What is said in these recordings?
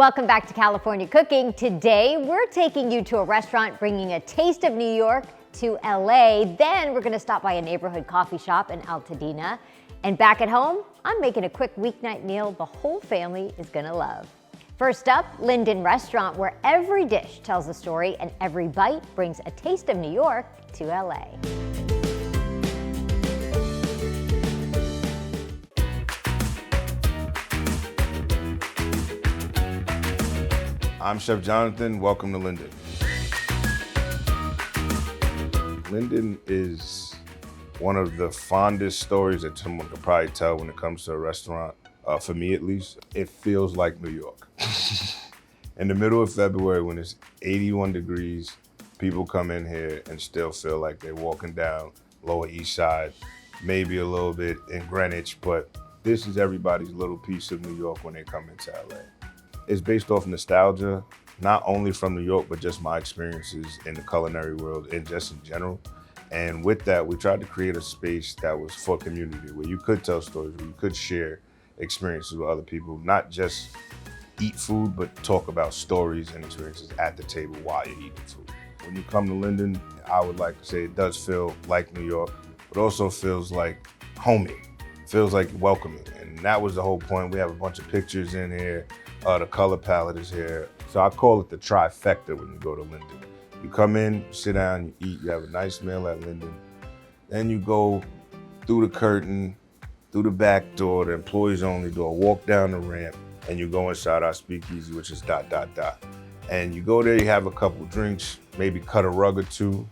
Welcome back to California Cooking. Today, we're taking you to a restaurant bringing a taste of New York to LA. Then we're gonna stop by a neighborhood coffee shop in Altadena. And back at home, I'm making a quick weeknight meal the whole family is gonna love. First up, Linden Restaurant, where every dish tells a story and every bite brings a taste of New York to LA. I'm Chef Jonathan, welcome to Linden. Linden is one of the fondest stories that someone could probably tell when it comes to a restaurant, for me at least. It feels like New York. In the middle of February when it's 81 degrees, people come in here and still feel like they're walking down Lower East Side, maybe a little bit in Greenwich, but this is everybody's little piece of New York when they come into LA. It's based off nostalgia, not only from New York, but just my experiences in the culinary world and just in general. And with that, we tried to create a space that was for community, where you could tell stories, where you could share experiences with other people, not just eat food, but talk about stories and experiences at the table while you're eating food. When you come to Linden, I would like to say it does feel like New York, but also feels like homey, feels like welcoming. And that was the whole point. We have a bunch of pictures in here. The color palette is here. So I call it the trifecta when you go to Linden. You come in, you sit down, you eat, you have a nice meal at Linden. Then you go through the curtain, through the back door, the employees only door, walk down the ramp, and you go inside our speakeasy, which is ... And you go there, you have a couple drinks, maybe cut a rug or two.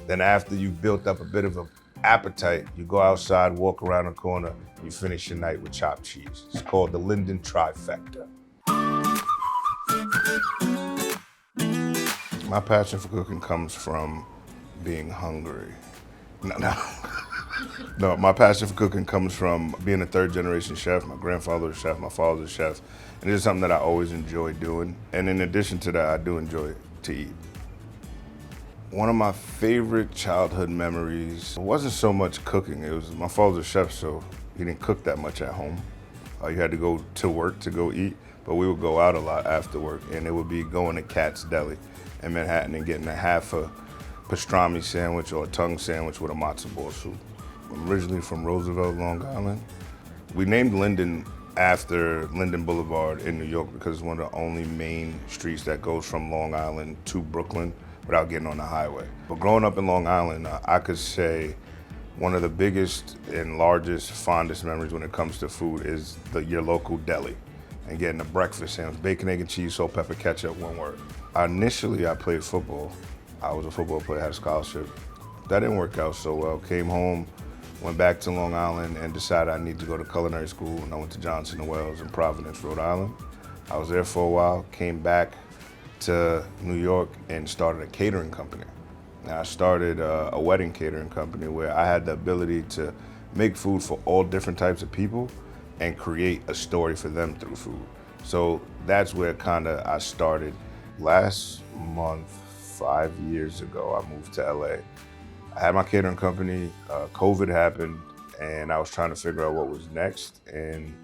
Then after you've built up a bit of an appetite, you go outside, walk around the corner, you finish your night with chopped cheese. It's called the Linden Trifecta. My passion for cooking comes from being hungry. No, my passion for cooking comes from being a third generation chef. My grandfather was a chef, my father was a chef. And it's something that I always enjoy doing. And in addition to that, I do enjoy to eat. One of my favorite childhood memories wasn't so much cooking. It was my father was a chef, so he didn't cook that much at home. You had to go to work to go eat, but we would go out a lot after work, and it would be going to Cat's Deli in Manhattan and getting a half a pastrami sandwich or a tongue sandwich with a matzo ball soup. I'm originally from Roosevelt, Long Island. We named Linden after Linden Boulevard in New York because it's one of the only main streets that goes from Long Island to Brooklyn without getting on the highway. But growing up in Long Island, I could say one of the biggest and largest, fondest memories when it comes to food is your local deli and getting a breakfast sandwich, bacon, egg, and cheese, salt, pepper, ketchup, one word. Initially, I played football. I was a football player, had a scholarship. That didn't work out so well. Came home, went back to Long Island, and decided I need to go to culinary school, and I went to Johnson & Wales in Providence, Rhode Island. I was there for a while, came back to New York and started a catering company. Now, I started a wedding catering company where I had the ability to make food for all different types of people and create a story for them through food. So that's where I started. Last month, 5 years ago, I moved to LA. I had my catering company, COVID happened, and I was trying to figure out what was next. And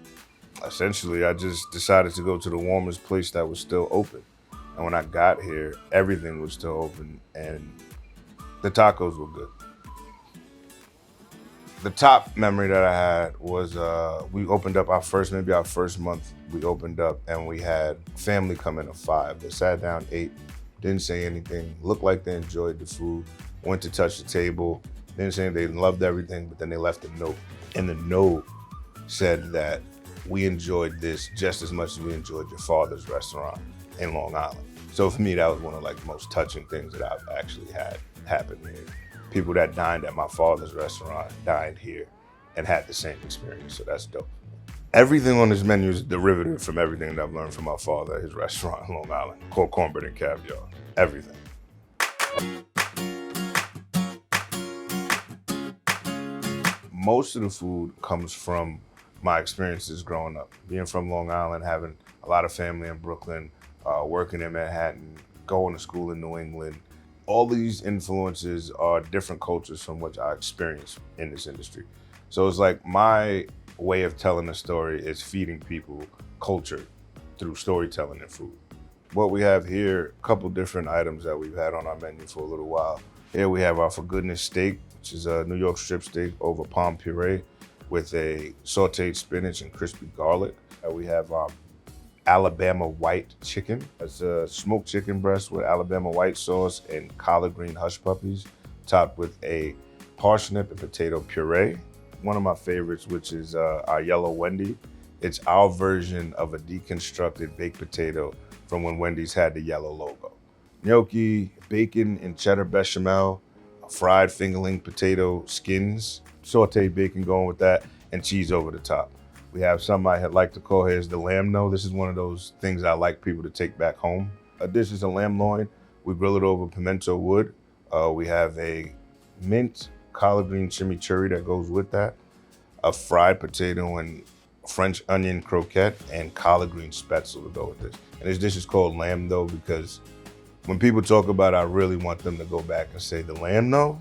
essentially, I just decided to go to the warmest place that was still open. And when I got here, everything was still open, and the tacos were good. The top memory that I had was we opened up our first month, we opened up and we had family come in of 5. They sat down, ate, didn't say anything, looked like they enjoyed the food, went to touch the table, didn't say anything, they loved everything, but then they left a note. And the note said that we enjoyed this just as much as we enjoyed your father's restaurant in Long Island. So for me, that was one of the most touching things that I've actually had happen here. People that dined at my father's restaurant dined here and had the same experience, so that's dope. Everything on this menu is derivative from everything that I've learned from my father at his restaurant in Long Island, called cornbread and caviar, everything. Most of the food comes from my experiences growing up. Being from Long Island, having a lot of family in Brooklyn, working in Manhattan, going to school in New England. All these influences are different cultures from which I experienced in this industry. So it's like my way of telling a story is feeding people culture through storytelling in food. What we have here, a couple different items that we've had on our menu for a little while. Here we have our For Goodness steak, which is a New York strip steak over palm puree with a sauteed spinach and crispy garlic. We have Alabama white chicken. It's a smoked chicken breast with Alabama white sauce and collard green hush puppies, topped with a parsnip and potato puree. One of my favorites, which is our yellow Wendy. It's our version of a deconstructed baked potato from when Wendy's had the yellow logo. Gnocchi, bacon and cheddar bechamel, fried fingerling potato skins, sauteed bacon going with that, and cheese over the top. We have something I like to call here is the lamb no. This is one of those things I like people to take back home. A dish is a lamb loin. We grill it over pimento wood. We have a mint collard green chimichurri that goes with that, a fried potato and French onion croquette, and collard green spetzel to go with this. And this dish is called lamb no because when people talk about it, I really want them to go back and say the lamb no,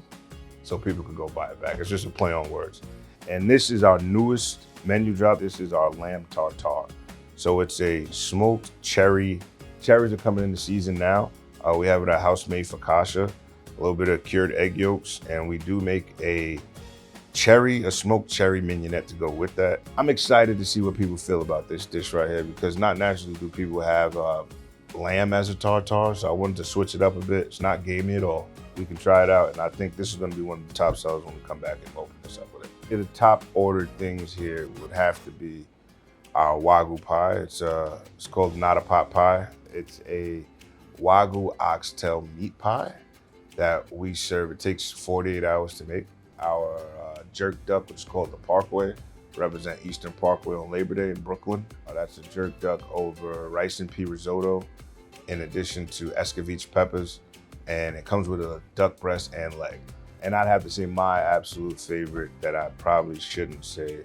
so people can go buy it back. It's just a play on words. And this is our newest menu drop. This is our lamb tartare. So it's a smoked cherry. Cherries are coming into season now. We have it at house-made focaccia, a little bit of cured egg yolks, and we do make a smoked cherry mignonette to go with that. I'm excited to see what people feel about this dish right here because not naturally do people have lamb as a tartare, so I wanted to switch it up a bit. It's not gamey at all. We can try it out, and I think this is gonna be one of the top sellers when we come back and open this up with it. The top ordered things here would have to be our Wagyu pie. It's called Not a Pot Pie. It's a Wagyu oxtail meat pie that we serve. It takes 48 hours to make. Our jerk duck, which is called the Parkway, represent Eastern Parkway on Labor Day in Brooklyn. That's a jerk duck over rice and pea risotto, in addition to escovitch peppers, and it comes with a duck breast and leg. And I'd have to say my absolute favorite that I probably shouldn't say,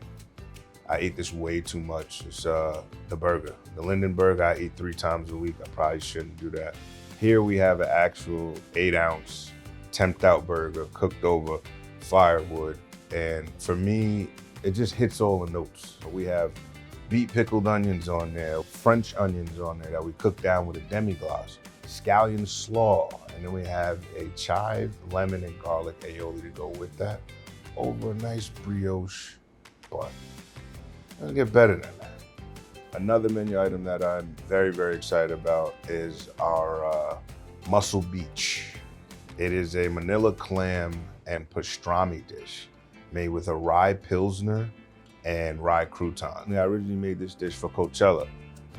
I eat this way too much, is the burger. The Linden burger I eat 3 times a week. I probably shouldn't do that. Here we have an actual 8-ounce temped out burger cooked over firewood. And for me, it just hits all the notes. We have beet pickled onions on there, French onions on there that we cook down with a demi-glace, scallion slaw, and then we have a chive, lemon, and garlic aioli to go with that over a nice brioche bun. Doesn't get better than that. Another menu item that I'm very, very excited about is our mussel beach. It is a Manila clam and pastrami dish made with a rye pilsner and rye crouton. I originally made this dish for Coachella.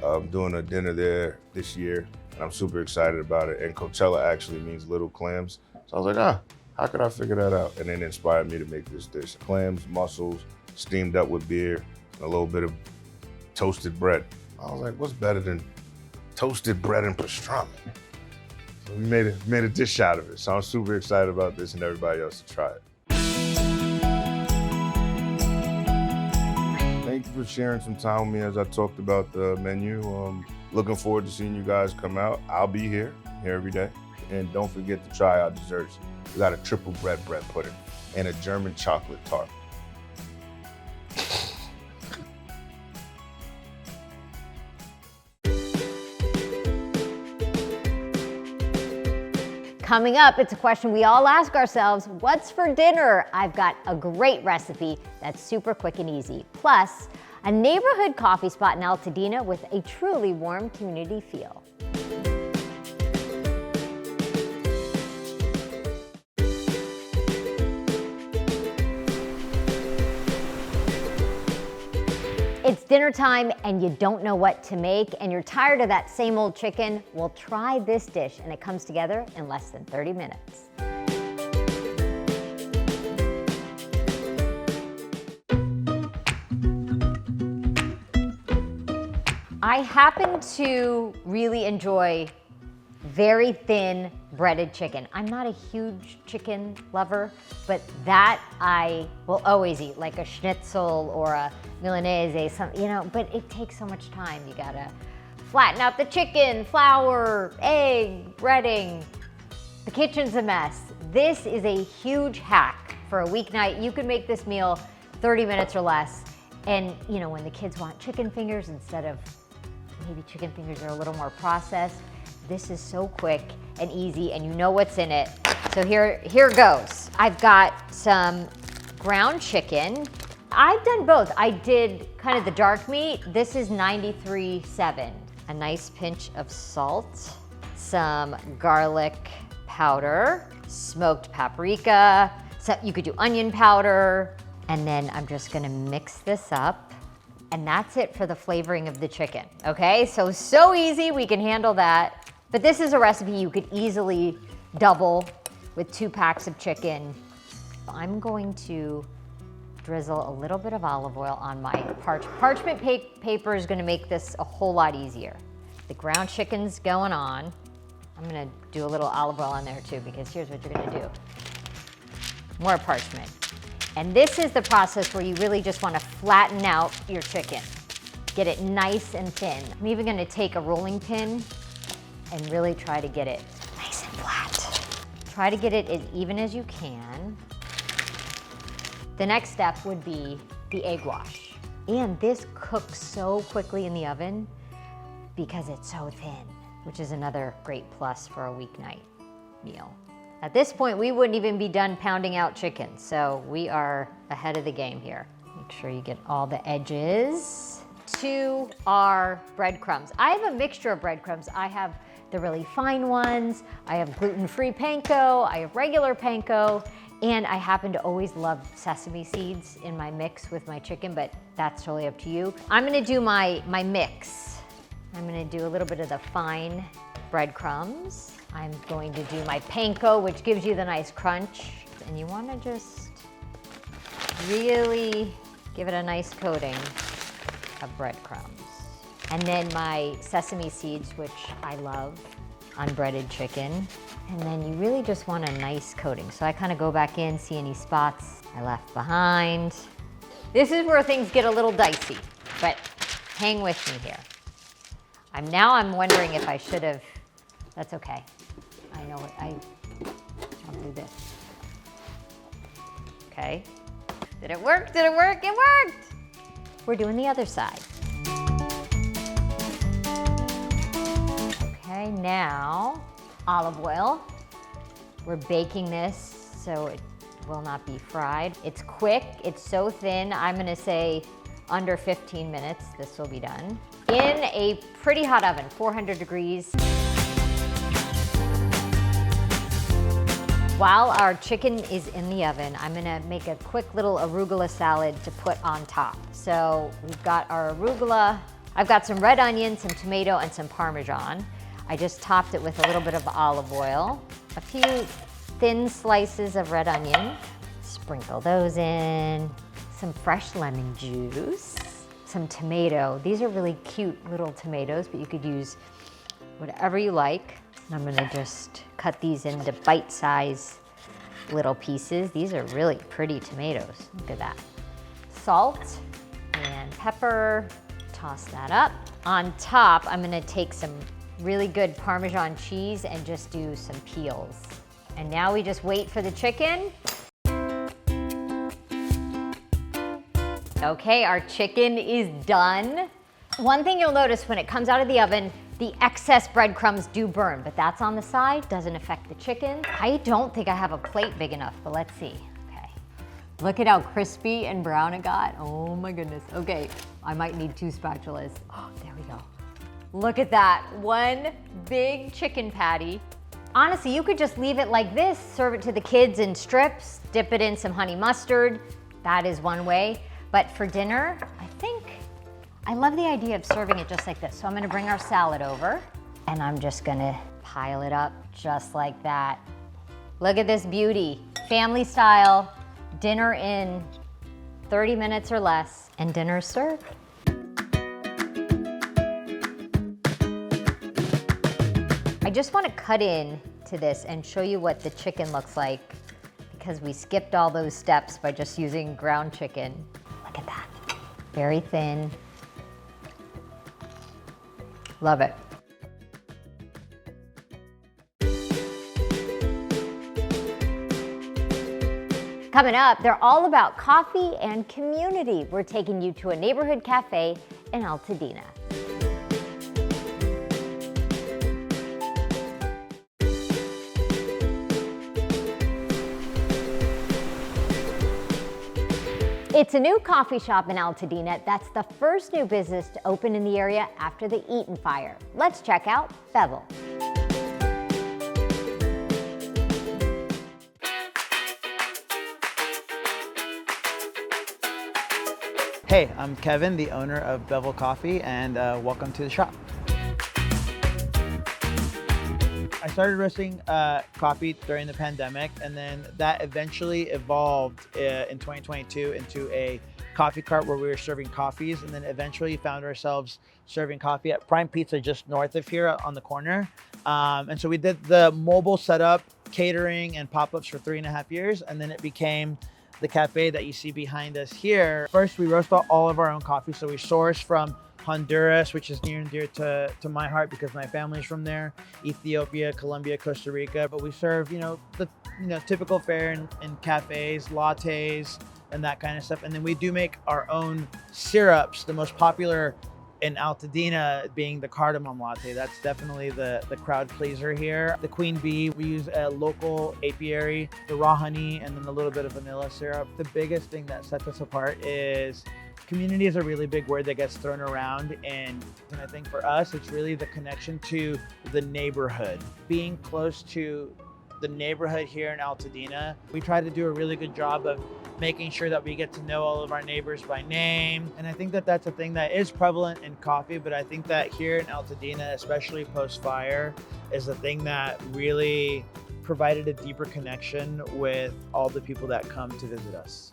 I'm doing a dinner there this year, and I'm super excited about it. And Coachella actually means little clams. So I was like, how could I figure that out? And then it inspired me to make this dish. Clams, mussels, steamed up with beer, and a little bit of toasted bread. I was like, what's better than toasted bread and pastrami? So we made a dish out of it. So I'm super excited about this and everybody else to try it. Thank you for sharing some time with me as I talked about the menu. Looking forward to seeing you guys come out. I'll be here every day. And don't forget to try our desserts. We got a triple bread pudding and a German chocolate tart. Coming up, it's a question we all ask ourselves, what's for dinner? I've got a great recipe that's super quick and easy. Plus, a neighborhood coffee spot in Altadena with a truly warm community feel. It's dinner time and you don't know what to make and you're tired of that same old chicken? Well, try this dish and it comes together in less than 30 minutes. I happen to really enjoy very thin breaded chicken. I'm not a huge chicken lover, but that I will always eat, like a schnitzel or a Milanese, but it takes so much time. You gotta flatten out the chicken, flour, egg, breading. The kitchen's a mess. This is a huge hack for a weeknight. You can make this meal 30 minutes or less. And when the kids want chicken fingers instead of maybe chicken fingers are a little more processed. This is so quick and easy, and you know what's in it. So here goes. I've got some ground chicken. I've done both. I did kind of the dark meat. This is 93.7. A nice pinch of salt, some garlic powder, smoked paprika. So you could do onion powder. And then I'm just gonna mix this up. And that's it for the flavoring of the chicken, okay? So easy, we can handle that. But this is a recipe you could easily double with 2 packs of chicken. I'm going to drizzle a little bit of olive oil on my parchment paper is gonna make this a whole lot easier. The ground chicken's going on. I'm gonna do a little olive oil on there too, because here's what you're gonna do. More parchment. And this is the process where you really just wanna flatten out your chicken. Get it nice and thin. I'm even gonna take a rolling pin and really try to get it nice and flat. Try to get it as even as you can. The next step would be the egg wash. And this cooks so quickly in the oven because it's so thin, which is another great plus for a weeknight meal. At this point, we wouldn't even be done pounding out chicken, so we are ahead of the game here. Make sure you get all the edges. To our breadcrumbs. I have a mixture of breadcrumbs. I have the really fine ones, I have gluten-free panko, I have regular panko, and I happen to always love sesame seeds in my mix with my chicken, but that's totally up to you. I'm gonna do my mix. I'm gonna do a little bit of the fine breadcrumbs. I'm going to do my panko, which gives you the nice crunch. And you wanna just really give it a nice coating of breadcrumbs. And then my sesame seeds, which I love, unbreaded chicken. And then you really just want a nice coating. So I kind of go back in, see any spots I left behind. This is where things get a little dicey, but hang with me here. I'm wondering if I should have, that's okay. I know what, I'll do this. Okay. Did it work? Did it work? It worked! We're doing the other side. Okay, now olive oil. We're baking this so it will not be fried. It's quick, it's so thin. I'm gonna say under 15 minutes this will be done. In a pretty hot oven, 400 degrees. While our chicken is in the oven, I'm gonna make a quick little arugula salad to put on top. So we've got our arugula. I've got some red onion, some tomato, and some Parmesan. I just topped it with a little bit of olive oil, a few thin slices of red onion, sprinkle those in, some fresh lemon juice, some tomato. These are really cute little tomatoes, but you could use whatever you like. I'm gonna just cut these into bite-sized little pieces. These are really pretty tomatoes. Look at that. Salt and pepper, toss that up. On top, I'm gonna take some really good Parmesan cheese and just do some peels. And now we just wait for the chicken. Okay, our chicken is done. One thing you'll notice when it comes out of the oven, the excess breadcrumbs do burn, but that's on the side, doesn't affect the chicken. I don't think I have a plate big enough, but let's see. Okay. Look at how crispy and brown it got. Oh my goodness. Okay, I might need 2 spatulas. Oh, there we go. Look at that, one big chicken patty. Honestly, you could just leave it like this, serve it to the kids in strips, dip it in some honey mustard. That is one way. But for dinner, I love the idea of serving it just like this. So I'm gonna bring our salad over and I'm just gonna pile it up just like that. Look at this beauty. Family style, dinner in 30 minutes or less, and dinner served. I just wanna cut in to this and show you what the chicken looks like because we skipped all those steps by just using ground chicken. Look at that, very thin. Love it. Coming up, they're all about coffee and community. We're taking you to a neighborhood cafe in Altadena. It's a new coffee shop in Altadena that's the first new business to open in the area after the Eaton fire. Let's check out Bevel. Hey, I'm Kevin, the owner of Bevel Coffee, and welcome to the shop. I started roasting coffee during the pandemic, and then that eventually evolved in 2022 into a coffee cart where we were serving coffees, and then eventually found ourselves serving coffee at Prime Pizza just north of here on the corner. And so we did the mobile setup, catering, and pop-ups for 3.5 years, and then it became the cafe that you see behind us here. First, we roast all of our own coffee. So we source from Honduras, which is near and dear to my heart because my family's from there, Ethiopia, Colombia, Costa Rica. But we serve, the typical fare in cafes, lattes, and that kind of stuff. And then we do make our own syrups, the most popular in Altadena being the cardamom latte. That's definitely the crowd pleaser here. The queen bee, we use a local apiary, the raw honey, and then a little bit of vanilla syrup. The biggest thing that sets us apart is community is a really big word that gets thrown around, and I think for us, it's really the connection to the neighborhood. Being close to the neighborhood here in Altadena, we try to do a really good job of making sure that we get to know all of our neighbors by name. And I think that that's a thing that is prevalent in coffee, but I think that here in Altadena, especially post-fire, is a thing that really provided a deeper connection with all the people that come to visit us.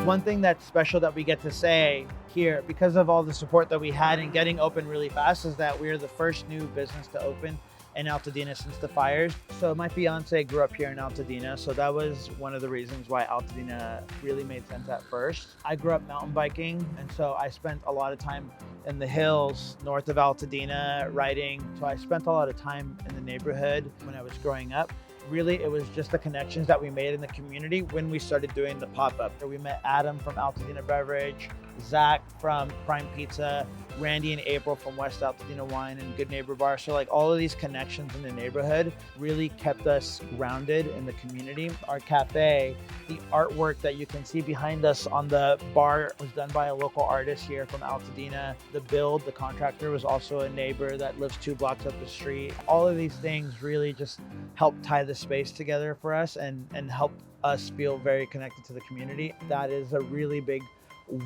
One thing that's special that we get to say here, because of all the support that we had in getting open really fast, is that we're the first new business to open in Altadena since the fires. So my fiance grew up here in Altadena, so that was one of the reasons why Altadena really made sense at first. I grew up mountain biking, and so I spent a lot of time in the hills north of Altadena riding. So I spent a lot of time in the neighborhood when I was growing up. Really, it was just the connections that we made in the community when we started doing the pop-up. We met Adam from Altadena Beverage, Zach from Prime Pizza, Randy and April from West Altadena Wine and Good Neighbor Bar. So like all of these connections in the neighborhood really kept us grounded in the community. Our cafe, the artwork that you can see behind us on the bar was done by a local artist here from Altadena. The contractor was also a neighbor that lives 2 blocks up the street. All of these things really just help tie the space together for us and help us feel very connected to the community. That is a really big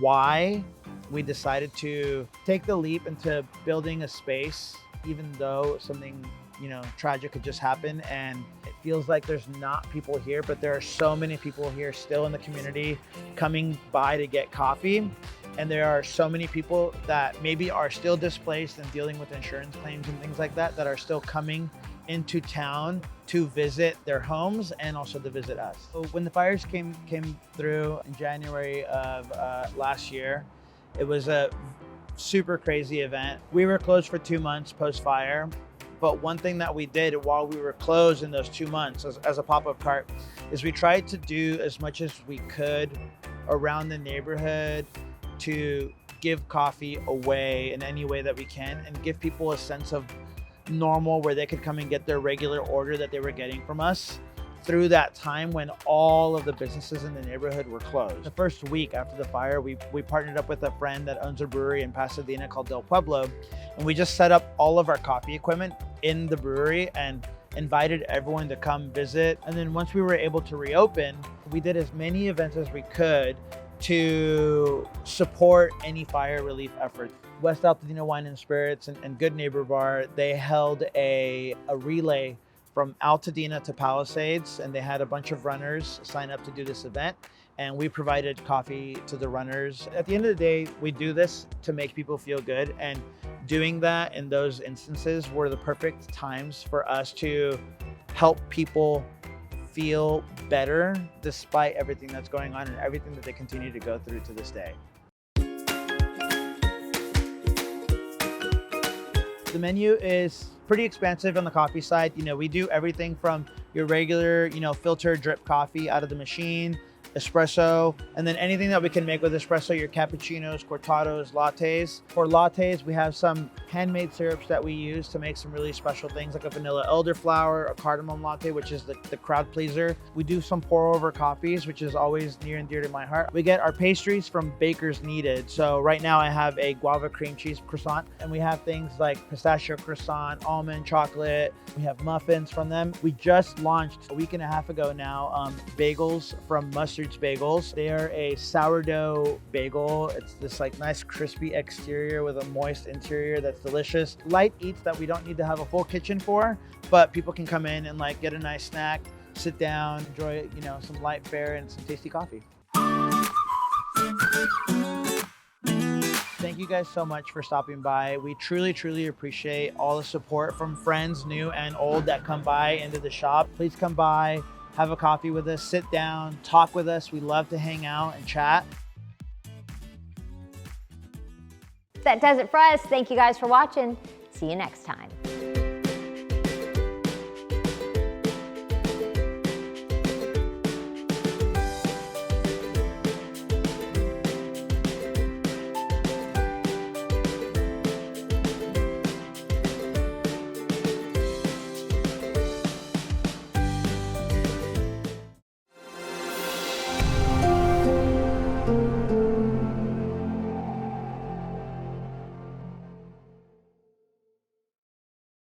why we decided to take the leap into building a space, even though something tragic could just happen, and it feels like there's not people here, but there are so many people here still in the community coming by to get coffee. And there are so many people that maybe are still displaced and dealing with insurance claims and things like that are still coming into town to visit their homes and also to visit us. So when the fires came through in January of last year, it was a super crazy event. We were closed for 2 months post-fire, but one thing that we did while we were closed in those 2 months as a pop-up cart is we tried to do as much as we could around the neighborhood to give coffee away in any way that we can and give people a sense of normal where they could come and get their regular order that they were getting from us through that time when all of the businesses in the neighborhood were closed. The first week after the fire, we partnered up with a friend that owns a brewery in Pasadena called Del Pueblo, and we just set up all of our coffee equipment in the brewery and invited everyone to come visit. And then once we were able to reopen, we did as many events as we could to support any fire relief efforts. West Altadena Wine and Spirits and Good Neighbor Bar, they held a relay from Altadena to Palisades, and they had a bunch of runners sign up to do this event, and we provided coffee to the runners. At the end of the day, we do this to make people feel good, and doing that in those instances were the perfect times for us to help people feel better despite everything that's going on and everything that they continue to go through to this day. The menu is pretty expansive on the coffee side. We do everything from your regular, filter drip coffee out of the machine, espresso, and then anything that we can make with espresso, your cappuccinos, cortados, lattes. For lattes, we have some handmade syrups that we use to make some really special things, like a vanilla elderflower, a cardamom latte, which is the crowd pleaser. We do some pour over coffees, which is always near and dear to my heart. We get our pastries from Bakers Needed. So right now I have a guava cream cheese croissant, and we have things like pistachio croissant, almond chocolate. We have muffins from them. We just launched a week and a half ago now, bagels from Mustard's Bagels. They are a sourdough bagel. It's this like nice crispy exterior with a moist interior that's delicious. Light eats that we don't need to have a full kitchen for, but people can come in and like get a nice snack, sit down, enjoy, you know, some light fare and some tasty coffee. Thank you guys so much for stopping by. We truly, truly appreciate all the support from friends, new and old, that come by into the shop. Please come by, have a coffee with us, sit down, talk with us. We love to hang out and chat. That does it for us. Thank you guys for watching. See you next time.